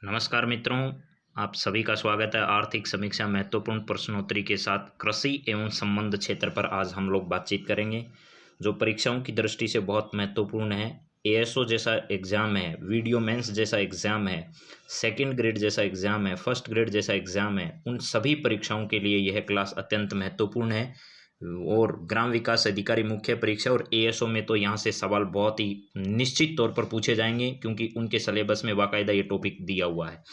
नमस्कार मित्रों, आप सभी का स्वागत है। आर्थिक समीक्षा महत्वपूर्ण प्रश्नोत्तरी के साथ कृषि एवं संबंध क्षेत्र पर आज हम लोग बातचीत करेंगे, जो परीक्षाओं की दृष्टि से बहुत महत्वपूर्ण है। एएसओ जैसा एग्ज़ाम है, वीडियो मेंस जैसा एग्ज़ाम है, सेकंड ग्रेड जैसा एग्ज़ाम है, फर्स्ट ग्रेड जैसा एग्ज़ाम है, उन सभी परीक्षाओं के लिए यह क्लास अत्यंत महत्वपूर्ण है। और ग्राम विकास अधिकारी मुख्य परीक्षा और एएसओ में तो यहाँ से सवाल बहुत ही निश्चित तौर पर पूछे जाएंगे, क्योंकि उनके सिलेबस में बाकायदा ये टॉपिक दिया हुआ है।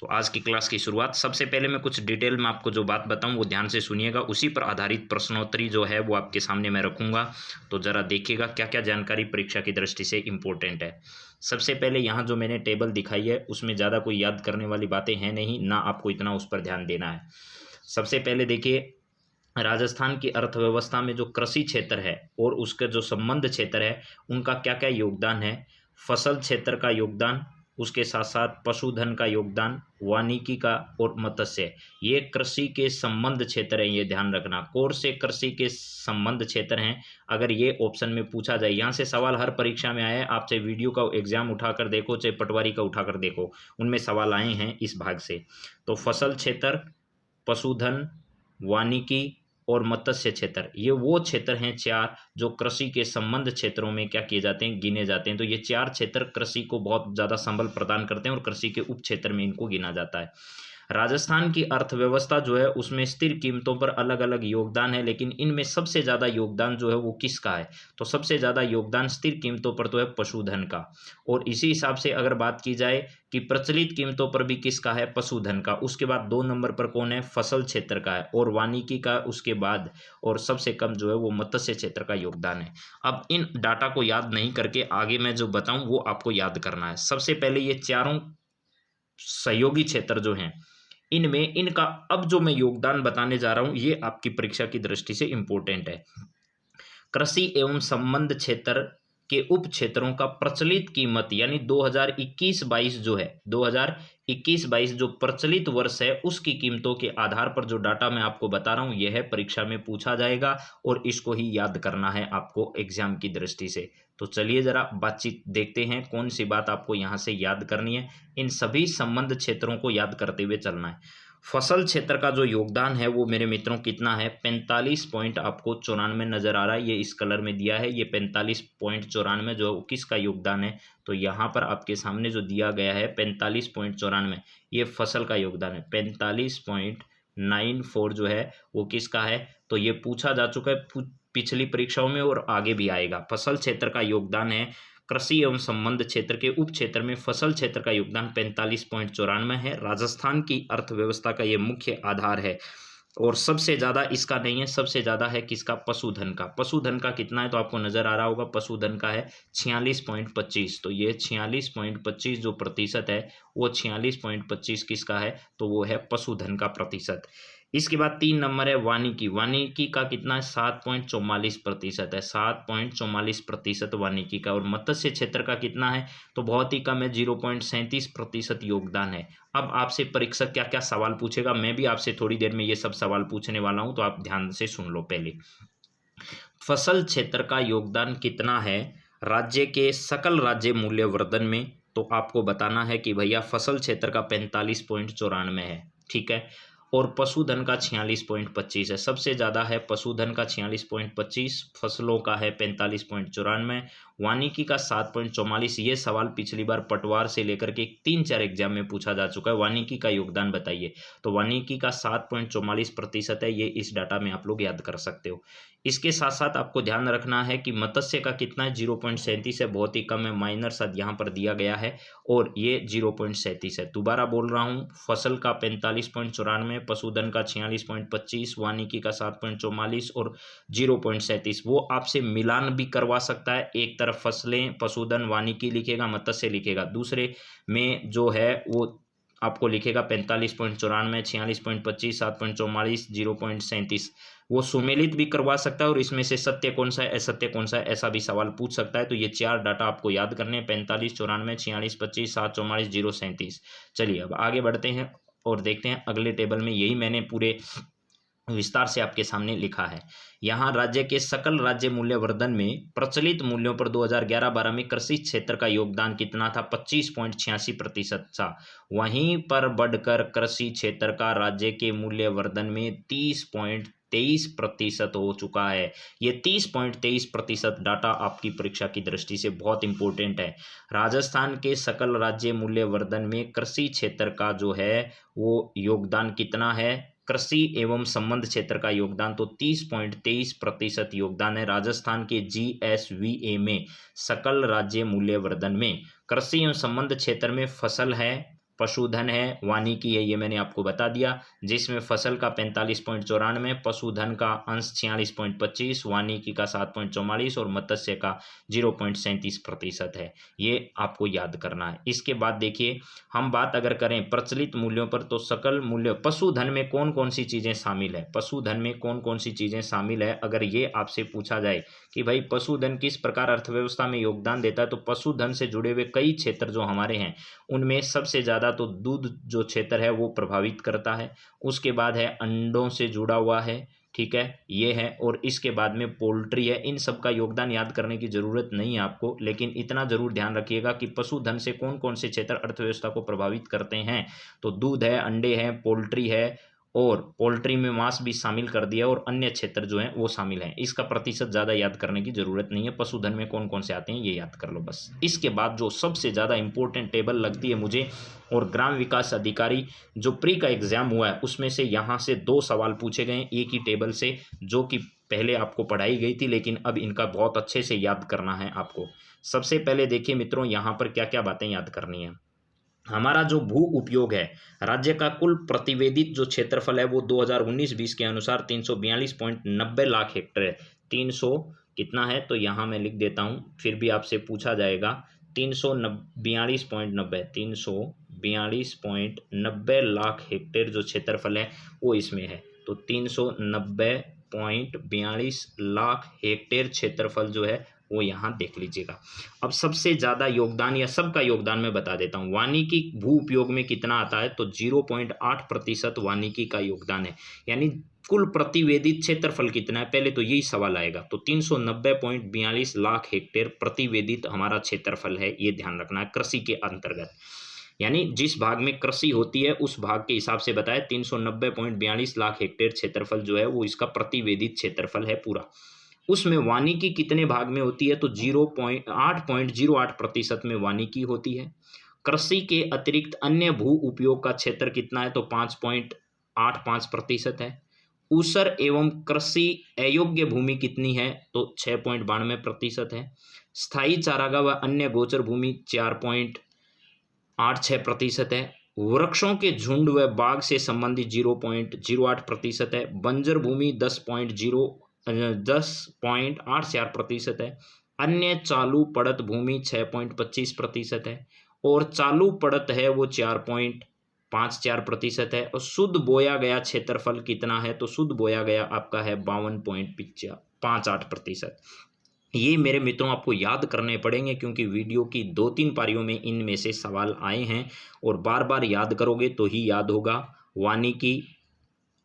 तो आज की क्लास की शुरुआत, सबसे पहले मैं कुछ डिटेल में आपको जो बात बताऊं वो ध्यान से सुनिएगा। उसी पर आधारित प्रश्नोत्तरी जो है वो आपके सामने मैं रखूंगा, तो ज़रा देखिएगा क्या क्या जानकारी परीक्षा की दृष्टि से इम्पोर्टेंट है। सबसे पहले यहाँ जो मैंने टेबल दिखाई है उसमें ज़्यादा कोई याद करने वाली बातें हैं नहीं, ना आपको इतना उस पर ध्यान देना है। सबसे पहले देखिए, राजस्थान की अर्थव्यवस्था में जो कृषि क्षेत्र है और उसका जो संबंध क्षेत्र है उनका क्या क्या योगदान है। फसल क्षेत्र का योगदान, उसके साथ साथ पशुधन का योगदान, वानिकी का और मत्स्य, ये कृषि के संबंध क्षेत्र हैं। ये ध्यान रखना, कौन से कृषि के संबंध क्षेत्र हैं। अगर ये ऑप्शन में पूछा जाए, यहाँ से सवाल हर परीक्षा में आया है। आप चाहे वीडियो का एग्जाम उठाकर देखो, चाहे पटवारी का उठाकर देखो, उनमें सवाल आए हैं इस भाग से। तो फसल क्षेत्र, पशुधन, वानिकी और मत्स्य क्षेत्र, ये वो क्षेत्र हैं चार जो कृषि के संबंध क्षेत्रों में क्या किए जाते हैं, गिने जाते हैं। तो ये चार क्षेत्र कृषि को बहुत ज़्यादा संबल प्रदान करते हैं और कृषि के उप क्षेत्र में इनको गिना जाता है। राजस्थान की अर्थव्यवस्था जो है उसमें स्थिर कीमतों पर अलग अलग योगदान है, लेकिन इनमें सबसे ज़्यादा योगदान जो है वो किसका है, तो सबसे ज़्यादा योगदान स्थिर कीमतों पर तो है पशुधन का। और इसी हिसाब से अगर बात की जाए कि प्रचलित कीमतों पर भी किसका है, पशुधन का। उसके बाद 2 नंबर पर कौन है, फसल क्षेत्र का है, और वानिकी का उसके बाद, और सबसे कम जो है वो मत्स्य क्षेत्र का योगदान है। अब इन डाटा को याद नहीं करके आगे मैं जो बताऊं वो आपको याद करना है। सबसे पहले ये चारों सहयोगी क्षेत्र जो हैं, इनमें इनका अब जो मैं योगदान बताने जा रहा हूं ये आपकी परीक्षा की दृष्टि से इंपॉर्टेंट है। कृषि एवं संबंध क्षेत्र के उप क्षेत्रों का प्रचलित कीमत, यानी 2021-22 जो है, 2021-22 जो प्रचलित वर्ष है उसकी कीमतों के आधार पर जो डाटा मैं आपको बता रहा हूं यह परीक्षा में पूछा जाएगा और इसको ही याद करना है आपको एग्जाम की दृष्टि से। तो चलिए जरा बातचीत देखते हैं, कौन सी बात आपको यहाँ से याद करनी है। इन सभी संबंध क्षेत्रों को याद करते हुए चलना है। फसल क्षेत्र का जो योगदान है वो मेरे मित्रों कितना है, 45.94 नजर आ रहा है। ये इस कलर में दिया है, ये 45.94 जो किसका योगदान है, तो यहाँ पर आपके सामने जो दिया गया है 45.94, ये फसल का योगदान है। 45.94 जो है वो किसका है, तो ये पूछा जा चुका है पिछली परीक्षाओं में और आगे भी आएगा। फसल क्षेत्र का योगदान है, कृषि एवं संबंध क्षेत्र के उप क्षेत्र में फसल क्षेत्र का योगदान 45.94 है। राजस्थान की अर्थव्यवस्था का ये मुख्य आधार है और सबसे ज़्यादा इसका नहीं है, सबसे ज़्यादा है किसका, पशुधन का। पशुधन का कितना है तो आपको नज़र आ रहा होगा, पशुधन का है 46.25। तो ये 46.25 जो प्रतिशत है वो 46.25 किसका है, तो वो है पशुधन का प्रतिशत। इसके बाद 3 नंबर है वानिकी। वानिकी का कितना है, 7.44% है, 7.44% वानिकी का। और मत्स्य क्षेत्र का कितना है, तो बहुत ही कम है, 0.37% योगदान है। अब आपसे परीक्षक क्या क्या सवाल पूछेगा, मैं भी आपसे थोड़ी देर में ये सब सवाल पूछने वाला हूं, तो आप ध्यान से सुन लो। पहले फसल क्षेत्र का योगदान कितना है राज्य के सकल राज्य मूल्यवर्धन में, तो आपको बताना है कि भैया फसल क्षेत्र का 45.94 है, ठीक है। और पशुधन का 46.25 है, सबसे ज़्यादा है पशुधन का 46.25, फसलों का है 45.94, वानिकी का 7.44। ये सवाल पिछली बार पटवार से लेकर के 3-4 एग्जाम में पूछा जा चुका है, वानिकी का योगदान बताइए। तो वानिकी का 7.44% है, ये इस डाटा में आप लोग याद कर सकते हो। इसके साथ साथ आपको ध्यान रखना है कि मत्स्य का कितना है, 0.37 है, बहुत ही कम है, माइनर सा यहाँ पर दिया गया है, और ये 0.37 है। दोबारा बोल रहा हूँ, फसल का 45.94, पशुधन का 46.25, वानिकी का 7.44 और 0.37। वो आपसे मिलान भी करवा सकता है, एक तरफ फसलें पशुधन वानिकी लिखेगा, मत्स्य लिखेगा, दूसरे में जो है वो आपको लिखेगा 45.94, 46.25, 7.44, 0.37। वो सुमेलित भी करवा सकता है और इसमें से सत्य कौन सा है, असत्य कौन सा है, ऐसा भी सवाल पूछ सकता है। तो ये 4 डाटा आपको याद करने हैं, 45, 94, 46, 25, 744, 037। चलिए अब आगे बढ़ते हैं और देखते हैं अगले टेबल में। यही मैंने पूरे विस्तार से आपके सामने लिखा है। यहाँ राज्य के सकल राज्य मूल्यवर्धन में प्रचलित मूल्यों पर 2011-12 में कृषि क्षेत्र का योगदान कितना था? 25.86% था। वहीं पर बढ़कर कृषि क्षेत्र का राज्य के मूल्यवर्धन में 30.23% हो चुका है। ये 30.23% डाटा आपकी परीक्षा की दृष्टि से बहुत इंपॉर्टेंट है। राजस्थान के सकल राज्य मूल्यवर्धन में कृषि क्षेत्र का जो है वो योगदान कितना है? कृषि एवं संबंध क्षेत्र का योगदान तो 30.23% योगदान है राजस्थान के GSVA में सकल राज्य मूल्यवर्धन में। कृषि एवं संबंध क्षेत्र में फसल है, पशुधन है, वानिकी है, ये मैंने आपको बता दिया, जिसमें फसल का 45.94, पशुधन का अंश 46.25, वानिकी का 7.44 और मत्स्य का 0.37% है। ये आपको याद करना है। इसके बाद देखिए, हम बात अगर करें प्रचलित मूल्यों पर तो सकल मूल्य पशुधन में कौन कौन सी चीज़ें शामिल है? पशुधन में कौन कौन सी चीज़ें शामिल है? अगर ये आपसे पूछा जाए कि भाई पशुधन किस प्रकार अर्थव्यवस्था में योगदान देता है, तो पशुधन से जुड़े हुए कई क्षेत्र जो हमारे हैं उनमें सबसे ज़्यादा तो दूध जो क्षेत्र है वो प्रभावित करता है। उसके बाद है अंडों से जुड़ा हुआ है, ठीक है, ये है। और इसके बाद में पोल्ट्री है। इन सब का योगदान याद करने की ज़रूरत नहीं है आपको, लेकिन इतना ज़रूर ध्यान रखिएगा कि पशुधन से कौन कौन से क्षेत्र अर्थव्यवस्था को प्रभावित करते हैं। तो दूध है, अंडे हैं, पोल्ट्री है, और पोल्ट्री में मांस भी शामिल कर दिया, और अन्य क्षेत्र जो हैं वो शामिल हैं। इसका प्रतिशत ज़्यादा याद करने की ज़रूरत नहीं है। पशुधन में कौन कौन से आते हैं ये याद कर लो बस। इसके बाद जो सबसे ज़्यादा इंपॉर्टेंट टेबल लगती है मुझे, और ग्राम विकास अधिकारी जो प्री का एग्जाम हुआ है उसमें से यहाँ से 2 सवाल पूछे गए एक ही टेबल से, जो कि पहले आपको पढ़ाई गई थी, लेकिन अब इनका बहुत अच्छे से याद करना है आपको। सबसे पहले देखिए मित्रों, यहाँ पर क्या क्या बातें याद करनी है। हमारा जो भू उपयोग है, राज्य का कुल प्रतिवेदित जो क्षेत्रफल है वो 2019-20 के अनुसार 342.90 लाख हेक्टेयर है। 300 कितना है तो यहाँ मैं लिख देता हूँ, फिर भी आपसे पूछा जाएगा। 342.90 लाख हेक्टेयर जो क्षेत्रफल है वो इसमें है। तो 390.42 लाख हेक्टेयर क्षेत्रफल जो है वो यहाँ देख लीजिएगा। अब सबसे ज़्यादा योगदान या सबका योगदान मैं बता देता हूँ। वानिकी भू उपयोग में कितना आता है तो 0.8% वानिकी का योगदान है। यानी कुल प्रतिवेदित क्षेत्रफल कितना है, पहले तो यही सवाल आएगा। तो 390.42 लाख हेक्टेयर प्रतिवेदित हमारा क्षेत्रफल है, ये ध्यान रखना है कृषि के अंतर्गत। यानी जिस भाग में कृषि होती है उस भाग के हिसाब से बताया। 390.42 लाख हेक्टेयर क्षेत्रफल जो है वो इसका प्रतिवेदित क्षेत्रफल है पूरा। उसमें वानिकी कितने भाग में होती है तो 8.08% में वानिकी होती है। कृषि के अतिरिक्त अन्य भू उपयोग का क्षेत्र कितना है तो 5.85% है। ऊसर एवं कृषि अयोग्य भूमि कितनी है तो 6.92% है। स्थायी चारागाह व अन्य गोचर भूमि 4.86% है। वृक्षों के झुंड व बाग से संबंधित 0.08% है। बंजर भूमि 10.84% है। अन्य चालू पड़त भूमि 6.25% है, और चालू पड़त है वो 4.54% है। और शुद्ध बोया गया क्षेत्रफल कितना है तो शुद्ध बोया गया आपका है 52.58%। ये मेरे मित्रों आपको याद करने पड़ेंगे, क्योंकि वीडियो की 2-3 पारियों में इनमें से सवाल आए हैं, और बार बार याद करोगे तो ही याद होगा। वानिकी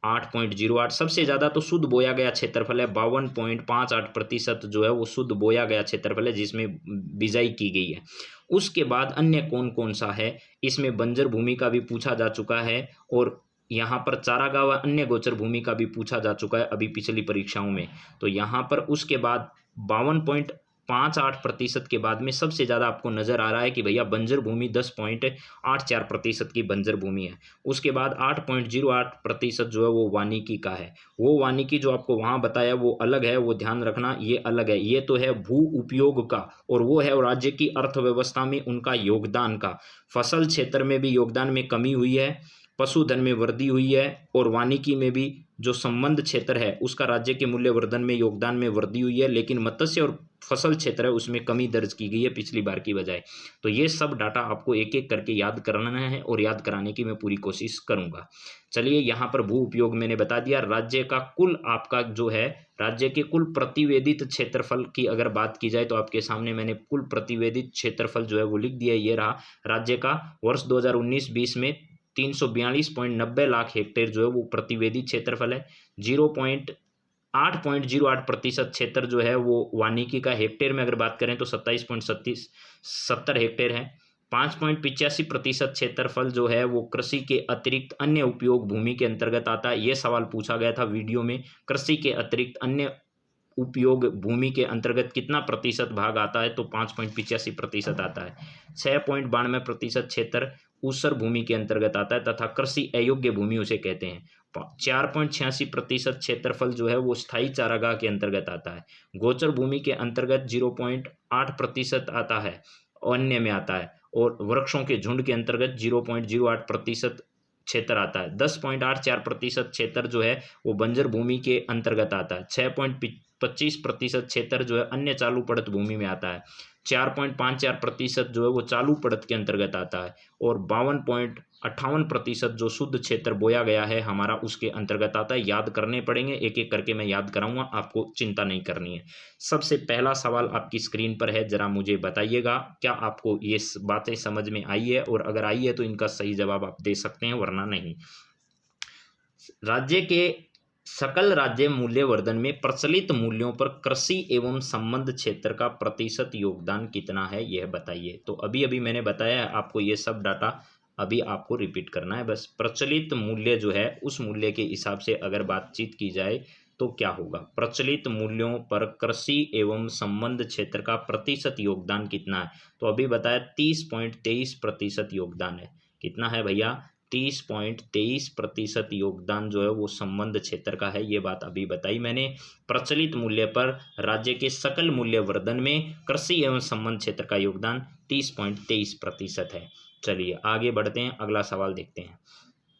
8.08, सबसे ज़्यादा तो शुद्ध बोया गया क्षेत्रफल है 52.58% जो है वो शुद्ध बोया गया क्षेत्रफल है जिसमें बिजाई की गई है। उसके बाद अन्य कौन कौन सा है, इसमें बंजर भूमि का भी पूछा जा चुका है, और यहाँ पर चारागाह व अन्य गोचर भूमि का भी पूछा जा चुका है अभी पिछली परीक्षाओं में। तो यहाँ पर उसके बाद 52.58% के बाद में सबसे ज़्यादा आपको नज़र आ रहा है कि भैया बंजर भूमि 10.84% की बंजर भूमि है। उसके बाद 8.08% जो है वो वानिकी का है। वो वानिकी जो आपको वहाँ बताया वो अलग है, वो ध्यान रखना, ये अलग है। ये तो है भू उपयोग का, और वो है राज्य की अर्थव्यवस्था में उनका योगदान का। फसल क्षेत्र में भी योगदान में कमी हुई है, पशुधन में वृद्धि हुई है, और वानिकी में भी जो संबंध क्षेत्र है उसका राज्य के मूल्यवर्धन में योगदान में वृद्धि हुई है, लेकिन मत्स्य और फसल क्षेत्र है उसमें कमी दर्ज की गई है पिछली बार की बजाय। तो ये सब डाटा आपको एक एक करके याद करना है, और याद कराने की मैं पूरी कोशिश करूंगा। चलिए, यहाँ पर भू उपयोग मैंने बता दिया। राज्य का कुल आपका जो है, राज्य के कुल प्रतिवेदित क्षेत्रफल की अगर बात की जाए तो आपके सामने मैंने कुल प्रतिवेदित क्षेत्रफल जो है वो लिख दिया। ये रहा राज्य का वर्ष 2019-20 में 342.90 लाख हेक्टेयर जो है वो प्रतिवेदित क्षेत्रफल है। 8.08% क्षेत्र जो है वो वानिकी का, हेक्टेयर में अगर बात करें तो 27.70 हेक्टेयर है। 5.85% क्षेत्रफल जो है वो कृषि के अतिरिक्त अन्य उपयोग भूमि के अंतर्गत आता है। ये सवाल पूछा गया था वीडियो में, कृषि के अतिरिक्त अन्य उपयोग भूमि के अंतर्गत कितना प्रतिशत भाग आता है, तो 5.85% आता है। 6.92% क्षेत्र ऊसर भूमि के अंतर्गत आता है तथा कृषि अयोग्य भूमि उसे कहते हैं। 4.86% क्षेत्रफल जो है वो स्थायी चारागाह के अंतर्गत आता है। गोचर भूमि के अंतर्गत 0.8% आता है, अन्य में आता है। और वृक्षों के झुंड के अंतर्गत 0.08% क्षेत्र आता है। 10.84% क्षेत्र जो है वो बंजर भूमि के अंतर्गत आता है। 6.25% क्षेत्र जो है अन्य चालू पड़त भूमि में आता है। 4.54% जो है वो चालू पड़त के अंतर्गत आता है। और 52.58% जो शुद्ध क्षेत्र बोया गया है हमारा उसके अंतर्गत आता है। याद करने पड़ेंगे, एक एक करके मैं याद कराऊंगा, आपको चिंता नहीं करनी है। सबसे पहला सवाल आपकी स्क्रीन पर है, जरा मुझे बताइएगा क्या आपको ये बातें समझ में आई है, और अगर आई है तो इनका सही जवाब आप दे सकते हैं, वरना नहीं। राज्य के सकल राज्य मूल्यवर्धन में प्रचलित मूल्यों पर कृषि एवं संबद्ध क्षेत्र का प्रतिशत योगदान कितना है, यह बताइए। तो अभी अभी मैंने बताया है आपको, ये सब डाटा अभी आपको रिपीट करना है बस। प्रचलित मूल्य जो है उस मूल्य के हिसाब से अगर बातचीत की जाए तो क्या होगा। प्रचलित मूल्यों पर कृषि एवं संबद्ध क्षेत्र का प्रतिशत योगदान कितना है, तो अभी बताया 30.23% योगदान है। कितना है भैया, 30.23% योगदान जो है वो संबद्ध क्षेत्र का है। ये बात अभी बताई मैंने। प्रचलित मूल्य पर राज्य के सकल मूल्यवर्धन में कृषि एवं संबद्ध क्षेत्र का योगदान 30.23% है। चलिए आगे बढ़ते हैं, अगला सवाल देखते हैं।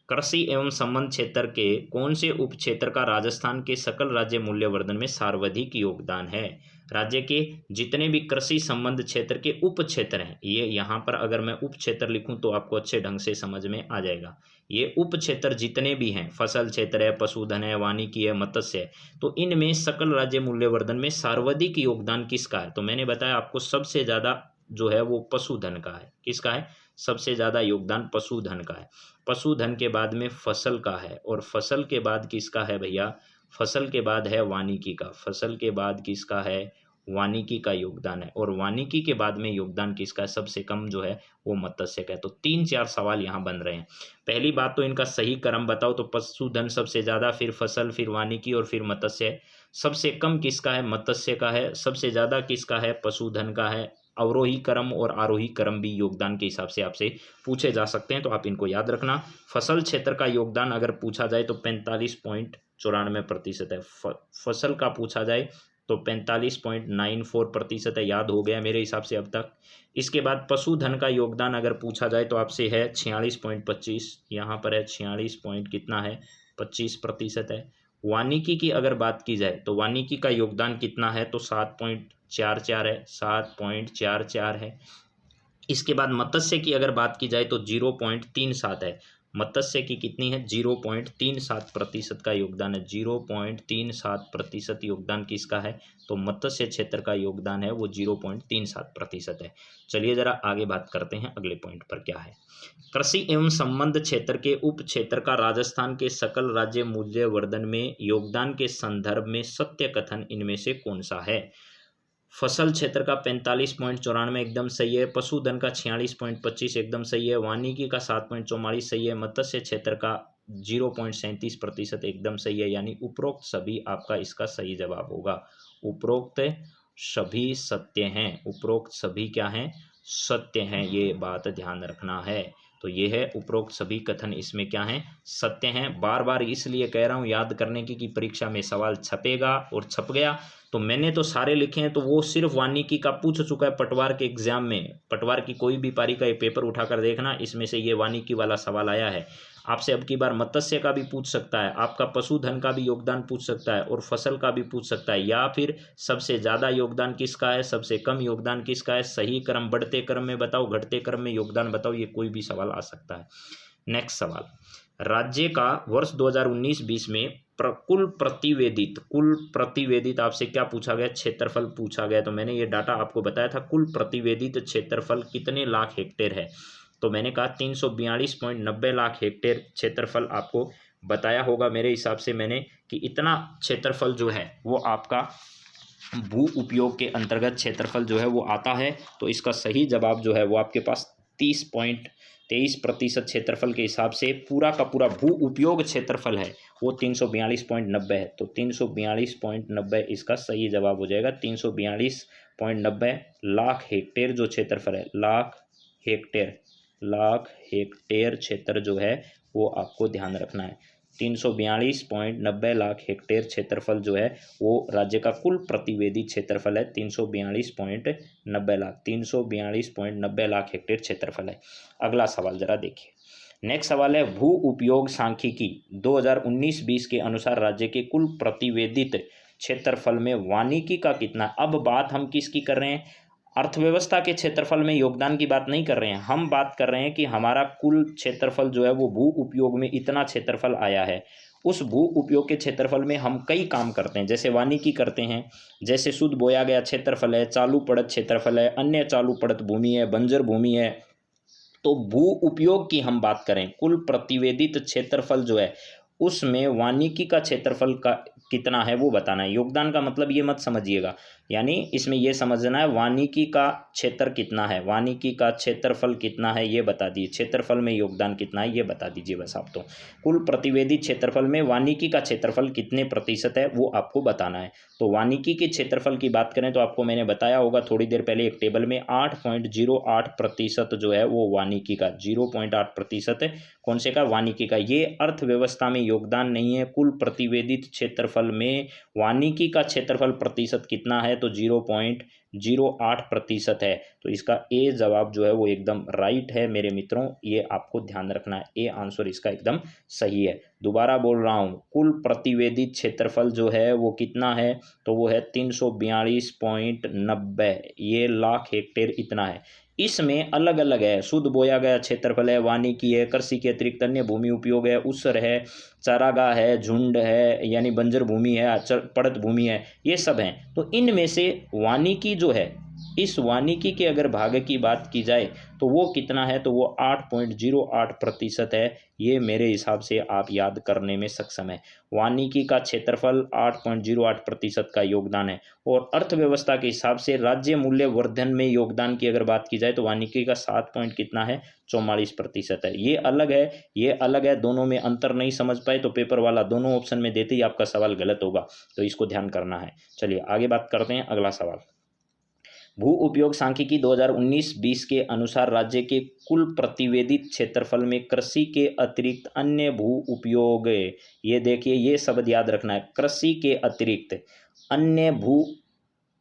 कृषि एवं संबद्ध क्षेत्र के कौन से उप क्षेत्र का राजस्थान के सकल राज्य मूल्यवर्धन में सर्वाधिक योगदान है। राज्य के जितने भी कृषि संबद्ध क्षेत्र के उप क्षेत्र हैं, ये यहाँ पर अगर मैं उप क्षेत्र लिखूं तो आपको अच्छे ढंग से समझ में आ जाएगा। ये उप क्षेत्र जितने भी हैं, फसल क्षेत्र है, पशुधन है, वानिकी है, मत्स्य है, तो इनमें सकल राज्य मूल्यवर्धन में सर्वाधिक योगदान किसका है। तो मैंने बताया आपको सबसे ज़्यादा जो है वो पशुधन का है। किसका है, सबसे ज़्यादा योगदान पशुधन का है। पशुधन के बाद में फसल का है, और फसल के बाद किसका है भैया, फसल के बाद है वानिकी का। फसल के बाद किसका है, वानिकी का योगदान है। और वानिकी के बाद में योगदान किसका है, सबसे कम जो है वो मत्स्य का है। तो 3-4 सवाल यहाँ बन रहे हैं। पहली बात तो इनका सही क्रम बताओ, तो पशुधन सबसे ज़्यादा, फिर फसल, फिर वानिकी और फिर मत्स्य। सबसे कम किसका है, मत्स्य का है। सबसे ज़्यादा किसका है, पशुधन का है। अवरोही क्रम और आरोही क्रम भी योगदान के हिसाब से आपसे पूछे जा सकते हैं, तो आप इनको याद रखना। फसल क्षेत्र का योगदान अगर पूछा जाए तो 45.94% है। फसल का पूछा जाए तो 45.94% है। याद हो गया मेरे हिसाब से अब तक। इसके बाद पशुधन का योगदान अगर पूछा जाए तो आपसे है 46.25, यहाँ पर है 46 पॉइंट कितना है, 25% है। वानिकी की अगर बात की जाए तो वानिकी का योगदान कितना है, तो 7.44 है, 7.44 है। इसके बाद मत्स्य की अगर बात की जाए तो 0.37 है। मत्स्य की कितनी है, 0.37% का योगदान है। 0.37% योगदान किसका है, तो मत्स्य क्षेत्र का योगदान है वो 0.37% है। चलिए जरा आगे बात करते हैं, अगले पॉइंट पर क्या है। कृषि एवं संबद्ध क्षेत्र के उप क्षेत्र का राजस्थान के सकल राज्य मूल्यवर्धन में योगदान के संदर्भ में सत्य कथन इनमें से कौन सा है। फसल क्षेत्र का 45.94 एकदम सही है। पशुधन का 46.25 एकदम सही है। वानिकी का 7.44 सही है। मत्स्य क्षेत्र का 0.37% एकदम सही है। यानी उपरोक्त सभी आपका इसका सही जवाब होगा। उपरोक्त सभी सत्य हैं। उपरोक्त सभी क्या हैं, सत्य हैं। ये बात ध्यान रखना है। तो ये है उपरोक्त सभी कथन इसमें क्या हैं, सत्य हैं। बार बार इसलिए कह रहा हूँ याद करने की कि परीक्षा में सवाल छपेगा, और छप गया तो मैंने तो सारे लिखे हैं, तो वो सिर्फ वानिकी का पूछ चुका है पटवार के एग्जाम में। पटवार की कोई भी पारी का ये पेपर उठाकर देखना, इसमें से ये वानिकी वाला सवाल आया है। आपसे अब की बार मत्स्य का भी पूछ सकता है, आपका पशुधन का भी योगदान पूछ सकता है, और फसल का भी पूछ सकता है, या फिर सबसे ज़्यादा योगदान किसका है, सबसे कम योगदान किसका है, सही क्रम, बढ़ते क्रम में बताओ, घटते क्रम में योगदान बताओ, ये कोई भी सवाल आ सकता है। नेक्स्ट सवाल, राज्य का वर्ष 2019-20 में कुल प्रतिवेदित आपसे क्या पूछा गया, क्षेत्रफल पूछा गया। तो मैंने ये डाटा आपको बताया था, कुल प्रतिवेदित क्षेत्रफल कितने लाख हेक्टेयर है। तो मैंने कहा 342.90 लाख हेक्टेयर क्षेत्रफल आपको बताया होगा मेरे हिसाब से मैंने, कि इतना क्षेत्रफल जो है वो आपका भू उपयोग के अंतर्गत क्षेत्रफल जो है वो आता है। तो इसका सही जवाब जो है वो आपके पास 30.23% क्षेत्रफल के हिसाब से पूरा का पूरा भू उपयोग क्षेत्रफल है वो 342.90 है। तो 342.90 इसका सही जवाब हो जाएगा। 342.90 लाख हेक्टेयर जो क्षेत्रफल है, लाख हेक्टेयर क्षेत्र जो है वो आपको ध्यान रखना है। 342.90 लाख हेक्टेयर क्षेत्रफल जो है वो राज्य का कुल प्रतिवेदी क्षेत्रफल है। 342.90 लाख हेक्टेयर क्षेत्रफल है। अगला सवाल जरा देखिए। नेक्स्ट सवाल है, भू उपयोग सांख्यिकी 2019-20 के अनुसार राज्य के कुल प्रतिवेदित क्षेत्रफल में वानिकी का कितना। अब बात हम किसकी कर रहे हैं, अर्थव्यवस्था के क्षेत्रफल में योगदान की बात नहीं कर रहे हैं, हम बात कर रहे हैं कि हमारा कुल क्षेत्रफल जो है वो भू उपयोग में इतना क्षेत्रफल आया है। उस भू उपयोग के क्षेत्रफल में हम कई काम करते हैं, जैसे वानिकी करते हैं, जैसे शुद्ध बोया गया क्षेत्रफल है, चालू पड़त क्षेत्रफल है, अन्य चालू पड़त भूमि है, बंजर भूमि है। तो भू उपयोग की हम बात करें, कुल प्रतिवेदित क्षेत्रफल जो है उसमें वानिकी का क्षेत्रफल का कितना है वो बताना है। योगदान का मतलब ये मत समझिएगा, यानी इसमें ये समझना है वानिकी का क्षेत्र कितना है, वानिकी का क्षेत्रफल कितना है ये बता दीजिए, क्षेत्रफल में योगदान कितना है ये बता दीजिए बस आप। तो कुल प्रतिवेदी क्षेत्रफल में वानिकी का क्षेत्रफल कितने प्रतिशत है वो आपको बताना है। तो वानिकी के क्षेत्रफल की बात करें तो आपको मैंने बताया होगा थोड़ी देर पहले एक टेबल में, 8.08% जो है वो वानिकी का, 0.8% कौन से का, वानिकी का। ये अर्थव्यवस्था में योगदान नहीं है। कुल प्रतिवेदित क्षेत्रफल में वानिकी का क्षेत्रफल प्रतिशत कितना है, तो 0.08% है। तो इसका ए जवाब जो है वो एकदम राइट है मेरे मित्रों, ये आपको ध्यान रखना है, ए आंसर इसका एकदम सही है। दोबारा बोल रहा हूँ, कुल प्रतिवेदित क्षेत्रफल जो है वो कितना है, तो वो है 342.90, ये लाख हेक्टेयर इतना है। इसमें अलग अलग है, शुद्ध बोया गया क्षेत्रफल है, वानिकी है, कृषि के अतिरिक्त अन्य भूमि उपयोग है, उसर है, चारागाह है, झुंड है यानी बंजर भूमि है, पड़त भूमि है, ये सब हैं। तो इनमें से वानिकी जो है, इस वानिकी के अगर भाग की बात की जाए तो वो कितना है, तो वो 8.08% है। ये मेरे हिसाब से आप याद करने में सक्षम है। वानिकी का क्षेत्रफल 8.08% का योगदान है। और अर्थव्यवस्था के हिसाब से राज्य मूल्य वर्धन में योगदान की अगर बात की जाए तो वानिकी का 7 पॉइंट कितना है, 44% है। ये अलग है, ये अलग है, दोनों में अंतर नहीं समझ पाए तो पेपर वाला दोनों ऑप्शन में देते ही आपका सवाल गलत होगा, तो इसको ध्यान करना है। चलिए आगे बात करते हैं, अगला सवाल। भू उपयोग सांख्यिकी 2019-20 के अनुसार राज्य के कुल प्रतिवेदित क्षेत्रफल में कृषि के अतिरिक्त अन्य भू उपयोग, ये देखिए ये शब्द याद रखना है, कृषि के अतिरिक्त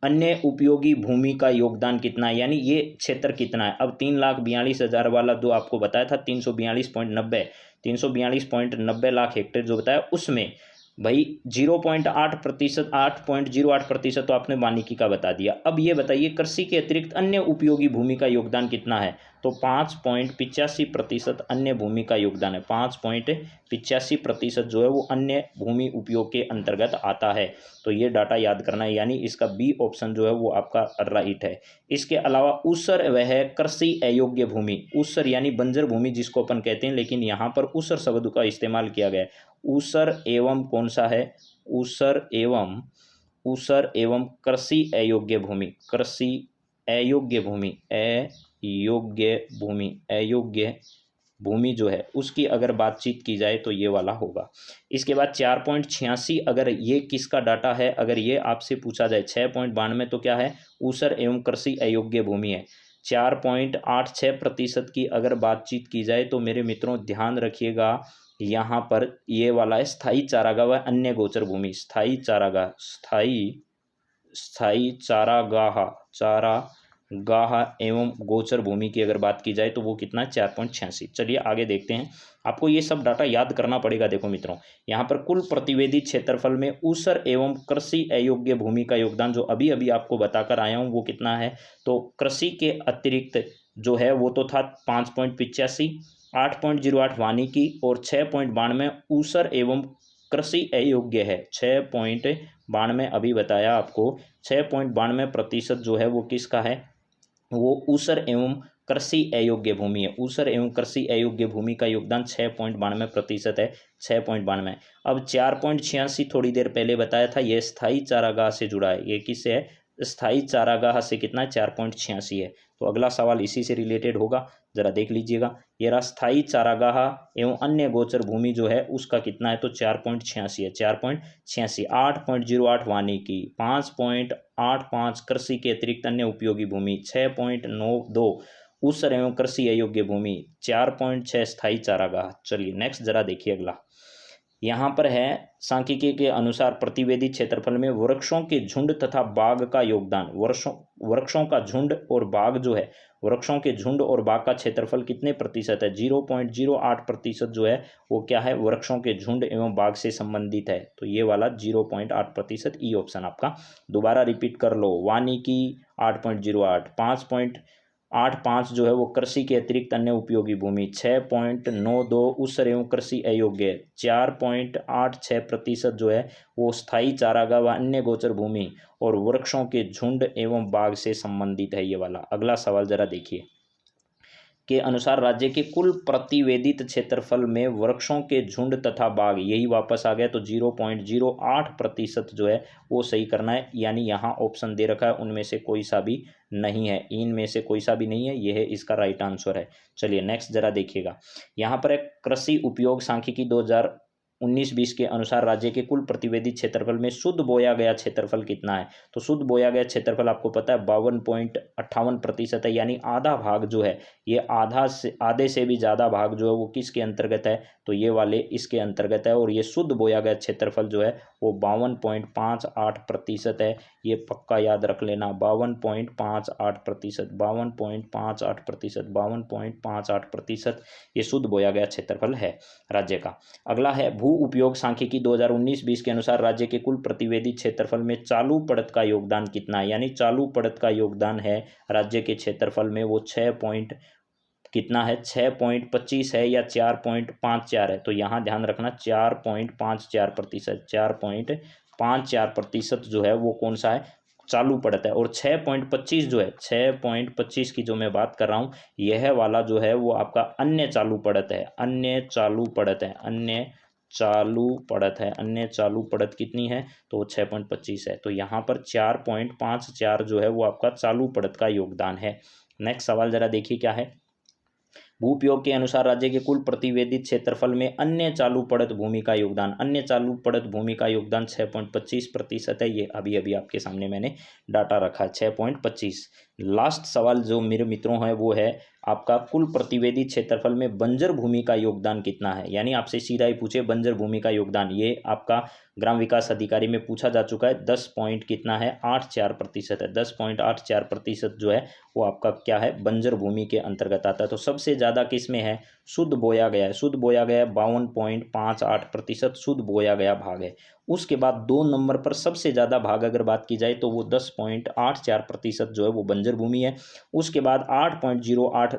अन्य उपयोगी भूमि का योगदान कितना है, यानी ये क्षेत्र कितना है। अब 3,42,000 वाला जो आपको बताया था 342.90 लाख हेक्टेयर जो बताया, उसमें भाई 0.8%, 8.08% तो आपने वानिकी का बता दिया। अब ये बताइए कृषि के अतिरिक्त अन्य उपयोगी भूमि का योगदान कितना है, तो 5.85% अन्य भूमि का योगदान है। 5.85% जो है वो अन्य भूमि उपयोग के अंतर्गत आता है। तो ये डाटा याद करना है, यानी इसका बी ऑप्शन जो है वो आपका राइट है। इसके अलावा ऊसर वह कृषि अयोग्य भूमि, ऊसर यानी बंजर भूमि जिसको अपन कहते हैं, लेकिन यहाँ पर ऊसर शब्द का इस्तेमाल किया गया है। ऊसर एवं कौन सा है, ऊसर एवं कृषि अयोग्य भूमि, कृषि अयोग्य भूमि, अयोग्य भूमि जो है उसकी अगर बातचीत की जाए तो ये वाला होगा। इसके बाद 4.86, अगर ये किसका डाटा है, अगर ये आपसे पूछा जाए 6.92 तो क्या है, ऊसर एवं कृषि अयोग्य भूमि है। 4.86% की अगर बातचीत की जाए तो मेरे मित्रों ध्यान रखिएगा, यहाँ पर ये वाला है स्थायी चारागाह व अन्य गोचर भूमि, स्थायी चारागाह एवं गोचर भूमि की अगर बात की जाए तो वो कितना, 4.86। चलिए आगे देखते हैं, आपको ये सब डाटा याद करना पड़ेगा। देखो मित्रों, यहाँ पर कुल प्रतिवेदी क्षेत्रफल में ऊसर एवं कृषि अयोग्य भूमि का योगदान जो अभी अभी आपको बताकर आया हूँ वो कितना है, तो कृषि के अतिरिक्त जो है वो तो था 5.85, 8.08 वानिकी और 6.92 ऊसर एवं कृषि अयोग्य है। 6.92 अभी बताया आपको, 6.92% जो है वो किसका है, वो ऊसर एवं कृषि अयोग्य भूमि है। ऊसर एवं कृषि अयोग्य भूमि का योगदान 6.92% है, 6.92। अब 4.86 थोड़ी देर पहले बताया था, यह स्थायी चारागाह से जुड़ा है। ये किससे है? स्थायी चारागाह से कितना है? 4.86 है। तो अगला सवाल इसी से रिलेटेड होगा, जरा देख लीजिएगा। ये रहा स्थायी चारागाह एवं अन्य गोचर भूमि जो है उसका कितना है? तो 4.86 है, 4.86। 8.08 वानिकी, 5.85 कृषि के अतिरिक्त अन्य उपयोगी भूमि, 6.92 ऊसर एवं कृषि अयोग्य भूमि, 4.6 स्थायी चारागाह। चलिए नेक्स्ट जरा देखिए अगला। यहाँ पर है सांख्यिकी के अनुसार प्रतिवेदी क्षेत्रफल में वृक्षों के झुंड तथा बाग का योगदान। वृक्षों का झुंड और बाग जो है, वृक्षों के झुंड और बाग का क्षेत्रफल कितने प्रतिशत है? 0.08% जो है वो क्या है? वृक्षों के झुंड एवं बाग से संबंधित है। तो ये वाला 0.8%, ई ऑप्शन आपका। दोबारा रिपीट कर लो, वानिकी 8.08, 5.85 जो है वो कृषि के अतिरिक्त अन्य उपयोगी भूमि, 6.92 ऊसर एवं कृषि अयोग्य, 4.86% जो है वो स्थायी चारागाह व अन्य गोचर भूमि और वृक्षों के झुंड एवं बाग से संबंधित है ये वाला। अगला सवाल जरा देखिए। के अनुसार राज्य के कुल प्रतिवेदित क्षेत्रफल में वृक्षों के झुंड तथा बाग, यही वापस आ गया, तो 0.08% जो है वो सही करना है। यानी यहाँ ऑप्शन दे रखा है उनमें से कोई सा भी नहीं है, इनमें से कोई सा भी नहीं है, यह इसका राइट आंसर है। चलिए नेक्स्ट जरा देखिएगा। यहाँ पर एक कृषि उपयोग सांख्यिकी 2019-20 के अनुसार राज्य के कुल प्रतिवेदित क्षेत्रफल में शुद्ध बोया गया क्षेत्रफल कितना है? तो शुद्ध बोया गया क्षेत्रफल आपको पता है 52.58% है, यानी आधा भाग जो है ये आधे से भी ज़्यादा भाग जो है वो किसके अंतर्गत है? तो ये वाले इसके अंतर्गत है। और ये शुद्ध बोया गया क्षेत्रफल जो है वो 52.58% है। ये पक्का याद रख लेना, 52.58%, 52.58%, 52.58% ये शुद्ध बोया गया क्षेत्रफल है राज्य का। अगला है भू उपयोग सांख्यिकी 2019-20 के अनुसार राज्य के कुल प्रतिवेदी क्षेत्रफल में चालू पड़त का योगदान कितना है? यानी चालू पड़त का योगदान है राज्य के क्षेत्रफल में वो 6 है? 6.25 है या 4.54 है? तो यहाँ ध्यान रखना 4.54%, 4.54% जो है वो कौन सा है? चालू पड़त है। और 6.25 जो है, 6.25 की जो मैं बात कर रहा हूँ, यह वाला जो है वो आपका अन्य चालू पड़त है, अन्य चालू पड़त है, अन्य चालू पड़त है। अन्य चालू पड़त कितनी है? तो वो 6.25 है। तो यहाँ पर 4.54 जो है वो आपका चालू पड़त का योगदान है। नेक्स्ट सवाल जरा देखिए क्या है। भूपयोग के अनुसार राज्य के कुल प्रतिवेदित क्षेत्रफल में अन्य चालू पड़त भूमि का योगदान, अन्य चालू पड़त भूमि का योगदान 6.25% है। ये अभी अभी आपके सामने मैंने डाटा रखा है, 6.25। लास्ट सवाल जो मेरे मित्रों है वो है आपका कुल प्रतिवेदित क्षेत्रफल में बंजर भूमि का योगदान कितना है? यानी आपसे सीधा ही पूछे बंजर भूमि का योगदान, ये आपका ग्राम विकास अधिकारी में पूछा जा चुका है। 10 पॉइंट कितना है? 84% है। 10.84% जो है वो आपका क्या है? बंजर भूमि के अंतर्गत आता है। तो सबसे ज़्यादा किस में है? शुद्ध बोया गया है। शुद्ध बोया गया 52.58% शुद्ध बोया गया भाग है। उसके बाद 2 नंबर पर सबसे ज़्यादा भाग अगर बात की जाए तो वो 10.84% जो है वो बंजर भूमि है। उसके बाद 8.08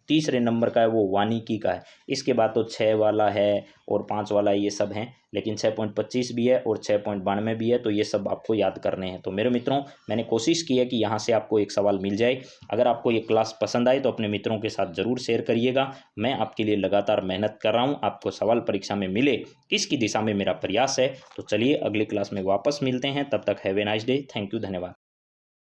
तीसरे नंबर का है वो वानिकी का है। इसके बाद तो 6 वाला है और 5 वाला ये सब हैं, लेकिन 6.25 भी है और 6.92 भी है। तो ये सब आपको याद करने हैं। तो मेरे मित्रों मैंने कोशिश की है कि यहाँ से आपको एक सवाल मिल जाए। अगर आपको ये क्लास पसंद आए तो अपने मित्रों के साथ ज़रूर शेयर करिएगा। मैं आपके लिए लगातार मेहनत कर रहा हूँ, आपको सवाल परीक्षा में मिले इसकी दिशा में मेरा प्रयास है। तो चलिए अगली क्लास में वापस मिलते हैं, तब तक have a nice day. Thank you, धन्यवाद।